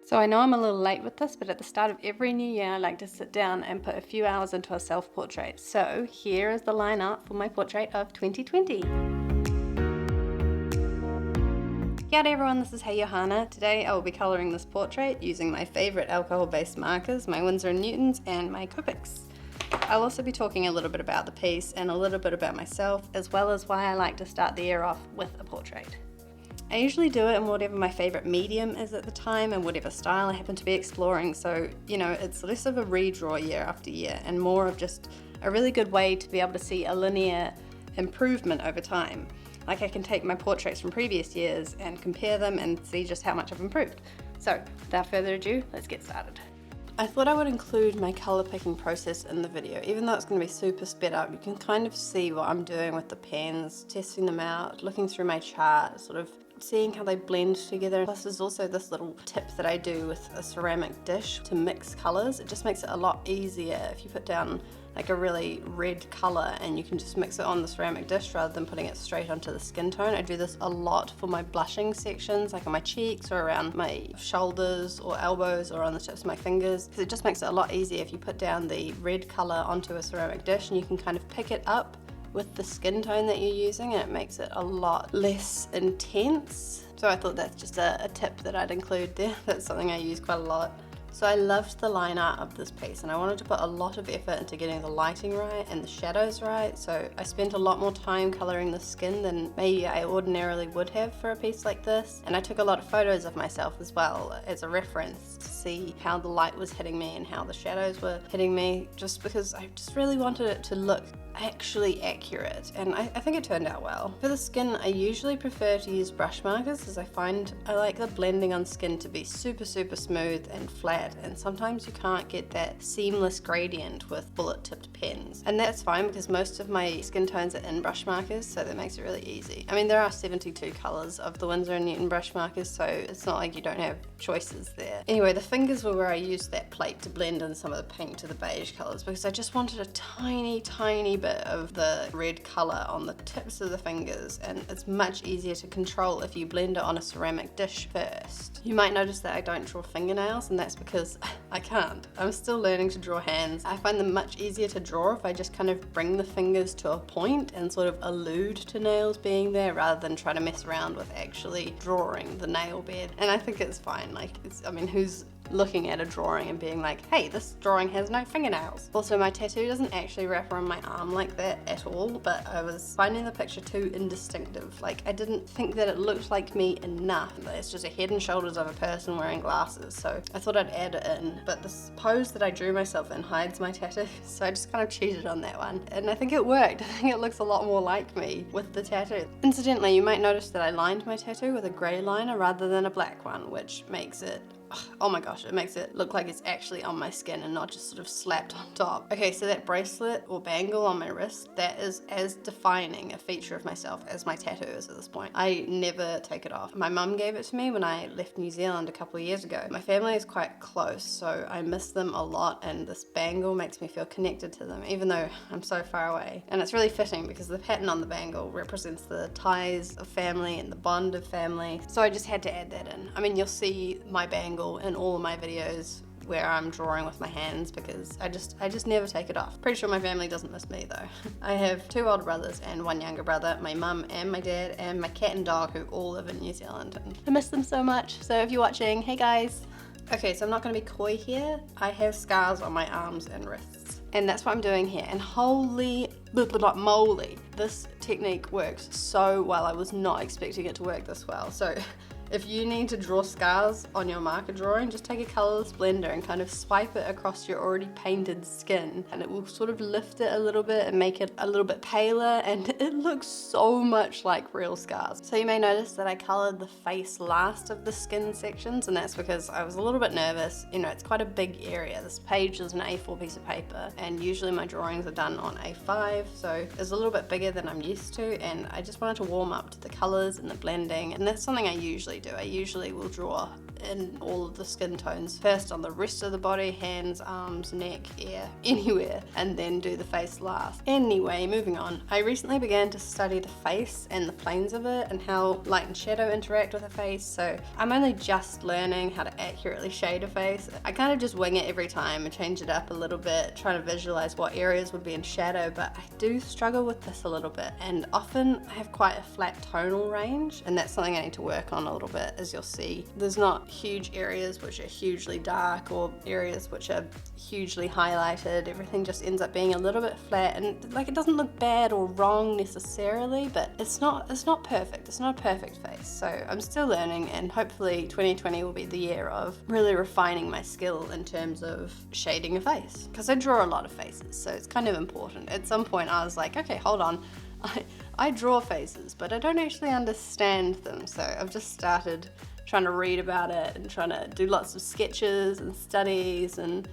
So I know I'm a little late with this, but at the start of every new year, I like to sit down and put a few hours into a self-portrait. So here is the line art for my portrait of 2020. Kia ora everyone, this is hahahah. Today I will be colouring this portrait using my favourite alcohol-based markers, my Winsor & Newtons and my Copics. I'll also be talking a little bit about the piece and a little bit about myself, as well as why I like to start the year off with a portrait. I usually do it in whatever my favourite medium is at the time and whatever style I happen to be exploring, so it's less of a redraw year after year and more of just a really good way to be able to see a linear improvement over time. Like I can take my portraits from previous years and compare them and see just how much I've improved. So without further ado, let's get started. I thought I would include my colour picking process in the video. Even though it's going to be super sped up, you can kind of see what I'm doing with the pens, testing them out, looking through my chart, sort of seeing how they blend together. Plus there's also this little tip that I do with a ceramic dish to mix colours. It just makes it a lot easier if you put down like a really red colour and you can just mix it on the ceramic dish rather than putting it straight onto the skin tone. I do this a lot for my blushing sections, like on my cheeks or around my shoulders or elbows or on the tips of my fingers, because it just makes it a lot easier if you put down the red colour onto a ceramic dish and you can kind of pick it up with the skin tone that you're using, and it makes it a lot less intense. So I thought that's just a tip that I'd include there. That's something I use quite a lot. So I loved the line art of this piece and I wanted to put a lot of effort into getting the lighting right and the shadows right, so I spent a lot more time colouring the skin than maybe I ordinarily would have for a piece like this. And I took a lot of photos of myself as well as a reference to see how the light was hitting me and how the shadows were hitting me, just because I just really wanted it to look actually accurate, and I think it turned out well. For the skin, I usually prefer to use brush markers as I find I like the blending on skin to be super smooth and flat, and sometimes you can't get that seamless gradient with bullet tipped pens, and that's fine because most of my skin tones are in brush markers, so that makes it really easy. I mean, there are 72 colours of the Winsor & Newton brush markers, so it's not like you don't have choices there. Anyway, the fingers were where I used that plate to blend in some of the pink to the beige colours because I just wanted a tiny bit of the red colour on the tips of the fingers, and it's much easier to control if you blend it on a ceramic dish first. You might notice that I don't draw fingernails, and that's because I can't. I'm still learning to draw hands. I find them much easier to draw if I just kind of bring the fingers to a point and sort of allude to nails being there rather than try to mess around with actually drawing the nail bed. And I think it's fine. Like, I mean, who's looking at a drawing and being like, hey, this drawing has no fingernails. Also, my tattoo doesn't actually wrap around my arm like that at all, but I was finding the picture too indistinctive. Like, I didn't think that it looked like me enough. It's just a head and shoulders of a person wearing glasses, so I thought I'd add it in. But this pose that I drew myself in hides my tattoo, so I just kind of cheated on that one. And I think it worked. I think it looks a lot more like me with the tattoo. Incidentally, you might notice that I lined my tattoo with a grey liner rather than a black one, which makes it, oh my gosh, it makes it look like it's actually on my skin and not just sort of slapped on top. Okay, so that bracelet or bangle on my wrist, that is as defining a feature of myself as my tattoo is at this point. I never take it off. My mum gave it to me when I left New Zealand a couple of years ago. My family is quite close, so I miss them a lot, and this bangle makes me feel connected to them, even though I'm so far away. And it's really fitting because the pattern on the bangle represents the ties of family and the bond of family, so I just had to add that in. I mean, you'll see my bangle in all of my videos where I'm drawing with my hands because I just never take it off. Pretty sure my family doesn't miss me though. I have 2 older brothers and 1 younger brother, my mum and my dad, and my cat and dog who all live in New Zealand, and I miss them so much. So if you're watching, hey guys. Okay, so I'm not going to be coy here. I have scars on my arms and wrists, and that's what I'm doing here, and holy moly, this technique works so well. I was not expecting it to work this well. So if you need to draw scars on your marker drawing, just take a colourless blender and kind of swipe it across your already painted skin, and it will sort of lift it a little bit and make it a little bit paler, and it looks so much like real scars. So you may notice that I coloured the face last of the skin sections, and that's because I was a little bit nervous. It's quite a big area. This page is an A4 piece of paper, and usually my drawings are done on A5, so it's a little bit bigger than I'm used to, and I just wanted to warm up to the colours and the blending, and that's something I usually usually do. I usually will draw in all of the skin tones first on the rest of the body, hands, arms, neck, ear, anywhere, and then do the face last. Anyway, moving on. I recently began to study the face and the planes of it and how light and shadow interact with a face, so I'm only just learning how to accurately shade a face. I kind of just wing it every time and change it up a little bit, trying to visualize what areas would be in shadow, but I do struggle with this a little bit, and often I have quite a flat tonal range, and that's something I need to work on a little bit. As you'll see, there's not huge areas which are hugely dark or areas which are hugely highlighted. Everything just ends up being a little bit flat, and like, it doesn't look bad or wrong necessarily, but it's not perfect. It's not a perfect face. So I'm still learning, and hopefully 2020 will be the year of really refining my skill in terms of shading a face, because I draw a lot of faces, so it's kind of important. At some point I was like, okay, hold on, I draw faces, but I don't actually understand them, so I've just started trying to read about it and trying to do lots of sketches and studies and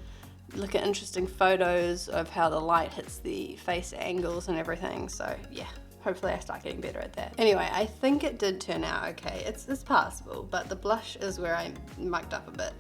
look at interesting photos of how the light hits the face angles and everything. So yeah, hopefully I start getting better at that. Anyway, I think it did turn out okay. It's passable, but the blush is where I mucked up a bit.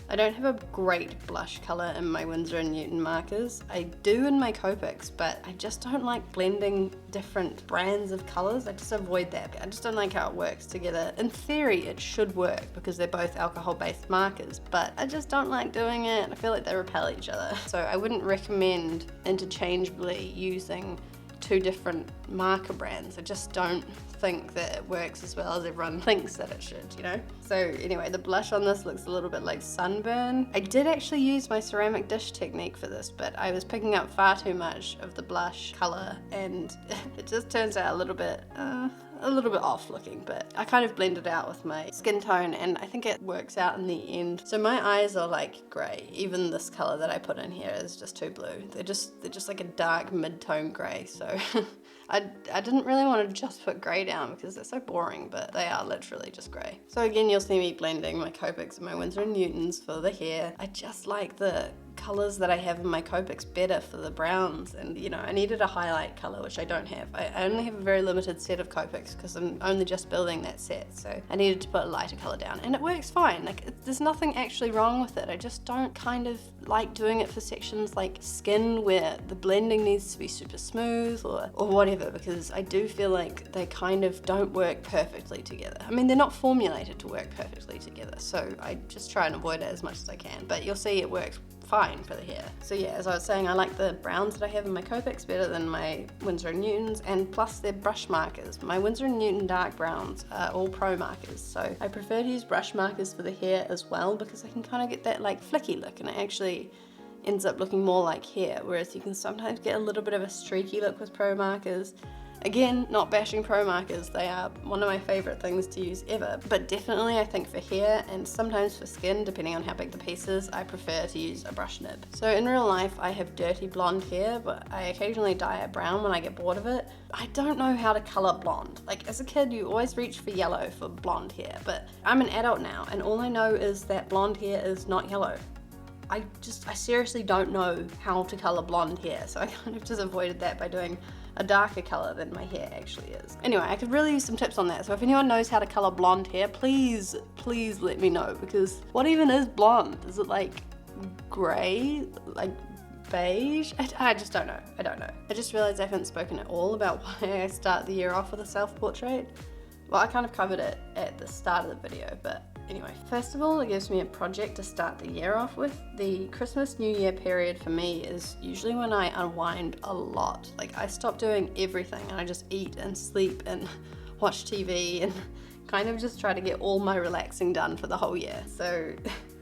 I don't have a great blush color in my Winsor & Newton markers. I do in my Copics, but I just don't like blending different brands of colors. I just avoid that. I just don't like how it works together. In theory, it should work because they're both alcohol-based markers, but I just don't like doing it. I feel like they repel each other. So I wouldn't recommend interchangeably using two different marker brands. I just don't think that it works as well as everyone thinks that it should, you know? So anyway, the blush on this looks a little bit like sunburn. I did actually use my ceramic dish technique for this, but I was picking up far too much of the blush color, and it just turns out a little bit off looking, but I kind of blended out with my skin tone, and I think it works out in the end. So my eyes are like grey. Even this color that I put in here is just too blue. They're just like a dark mid-tone grey. So I didn't really want to just put grey down because they're so boring, but they are literally just grey. So again, you'll see me blending my Copics and my Winsor & Newtons for the hair. I just like the colors that I have in my Copics better for the browns, and you know, I needed a highlight color, which I don't have. I only have a very limited set of Copics because I'm only just building that set, so I needed to put a lighter color down, and it works fine. Like, there's nothing actually wrong with it. I just don't kind of like doing it for sections like skin where the blending needs to be super smooth or whatever, because I do feel like they kind of don't work perfectly together. I mean, they're not formulated to work perfectly together, so I just try and avoid it as much as I can, but you'll see it works fine for the hair. So yeah, as I was saying, I like the browns that I have in my Copics better than my Winsor & Newtons, and plus they're brush markers. My Winsor & Newton dark browns are all pro markers, so I prefer to use brush markers for the hair as well, because I can kind of get that like flicky look, and it actually ends up looking more like hair, whereas you can sometimes get a little bit of a streaky look with pro markers. Again, not bashing pro markers, they are one of my favorite things to use ever, but definitely I think for hair and sometimes for skin, depending on how big the piece is, I prefer to use a brush nib. So in real life, I have dirty blonde hair, but I occasionally dye it brown when I get bored of it. I don't know how to color blonde. Like, as a kid, you always reach for yellow for blonde hair, but I'm an adult now, and all I know is that blonde hair is not yellow. I seriously don't know how to color blonde hair, so I kind of just avoided that by doing a darker color than my hair actually is. Anyway, I could really use some tips on that, so if anyone knows how to color blonde hair, please let me know, because what even is blonde? Is it like gray? Like beige? I just don't know. I don't know. I just realized I haven't spoken at all about why I start the year off with a self-portrait. Well, I kind of covered it at the start of the video, but anyway, first of all, it gives me a project to start the year off with. The Christmas New Year period for me is usually when I unwind a lot. Like, I stop doing everything and I just eat and sleep and watch TV and kind of just try to get all my relaxing done for the whole year. So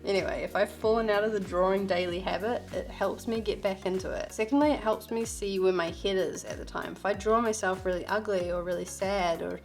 anyway, if I've fallen out of the drawing daily habit, it helps me get back into it. Secondly, it helps me see where my head is at the time. If I draw myself really ugly or really sad, or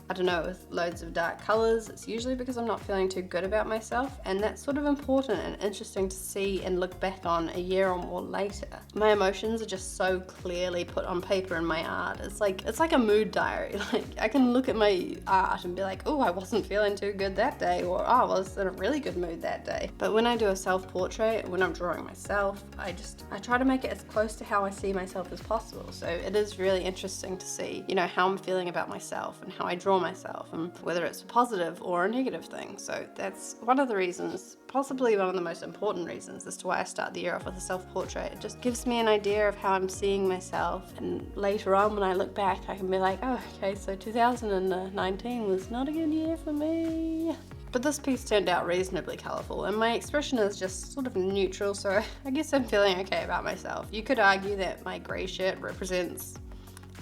I don't know, with loads of dark colors, it's usually because I'm not feeling too good about myself, and that's sort of important and interesting to see and look back on a year or more later. My emotions are just so clearly put on paper in my art. It's like a mood diary. Like, I can look at my art and be like, oh, I wasn't feeling too good that day, or oh, I was in a really good mood that day. But when I do a self-portrait, when I'm drawing myself, I try to make it as close to how I see myself as possible. So it is really interesting to see, you know, how I'm feeling about myself and how I draw myself, and whether it's a positive or a negative thing. So that's one of the reasons, possibly one of the most important reasons as to why I start the year off with a self-portrait. It just gives me an idea of how I'm seeing myself, and later on when I look back I can be like, oh okay, so 2019 was not a good year for me. But this piece turned out reasonably colourful, and my expression is just sort of neutral, so I guess I'm feeling okay about myself. You could argue that my grey shirt represents,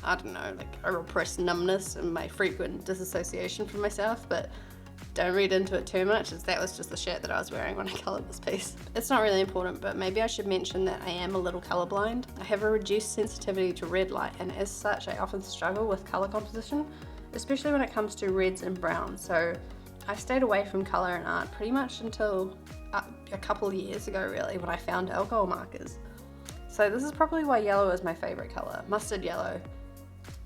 I don't know, like a repressed numbness and my frequent disassociation from myself, but don't read into it too much, as that was just the shirt that I was wearing when I coloured this piece. It's not really important, but maybe I should mention that I am a little colourblind. I have a reduced sensitivity to red light, and as such I often struggle with colour composition, especially when it comes to reds and browns. So I stayed away from colour and art pretty much until a couple of years ago really, when I found alcohol markers. So this is probably why yellow is my favourite colour, mustard yellow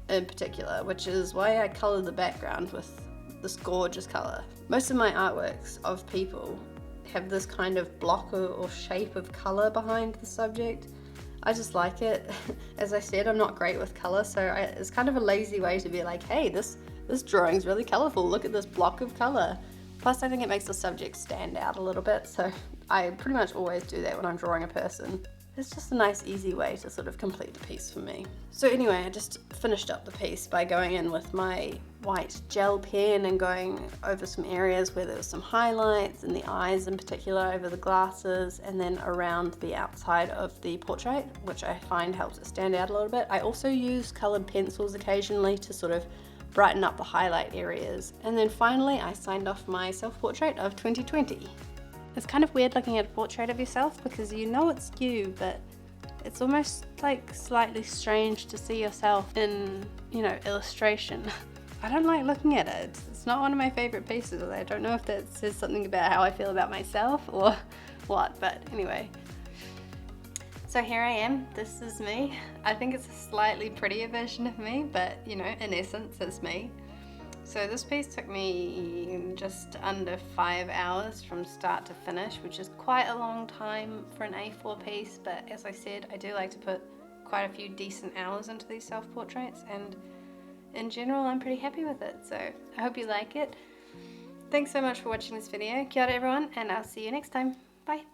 in particular, which is why I coloured the background with this gorgeous colour. Most of my artworks of people have this kind of block or shape of colour behind the subject. I just like it. As I said, I'm not great with colour, so it's kind of a lazy way to be like, hey, this drawing's really colourful, look at this block of colour. Plus I think it makes the subject stand out a little bit, so I pretty much always do that when I'm drawing a person. It's just a nice easy way to sort of complete the piece for me. So anyway, I just finished up the piece by going in with my white gel pen and going over some areas where there was some highlights, in the eyes in particular, over the glasses, and then around the outside of the portrait, which I find helps it stand out a little bit. I also use coloured pencils occasionally to sort of brighten up the highlight areas. And then finally I signed off my self-portrait of 2020. It's kind of weird looking at a portrait of yourself because you know it's you, but it's almost like slightly strange to see yourself in, you know, illustration. I don't like looking at it. It's not one of my favorite pieces. I don't know if that says something about how I feel about myself or what, but anyway. So here I am, this is me. I think it's a slightly prettier version of me, but you know, in essence, it's me. So this piece took me just under 5 hours from start to finish, which is quite a long time for an A4 piece, but as I said, I do like to put quite a few decent hours into these self-portraits, and in general, I'm pretty happy with it. So I hope you like it. Thanks so much for watching this video. Kia ora everyone, and I'll see you next time. Bye.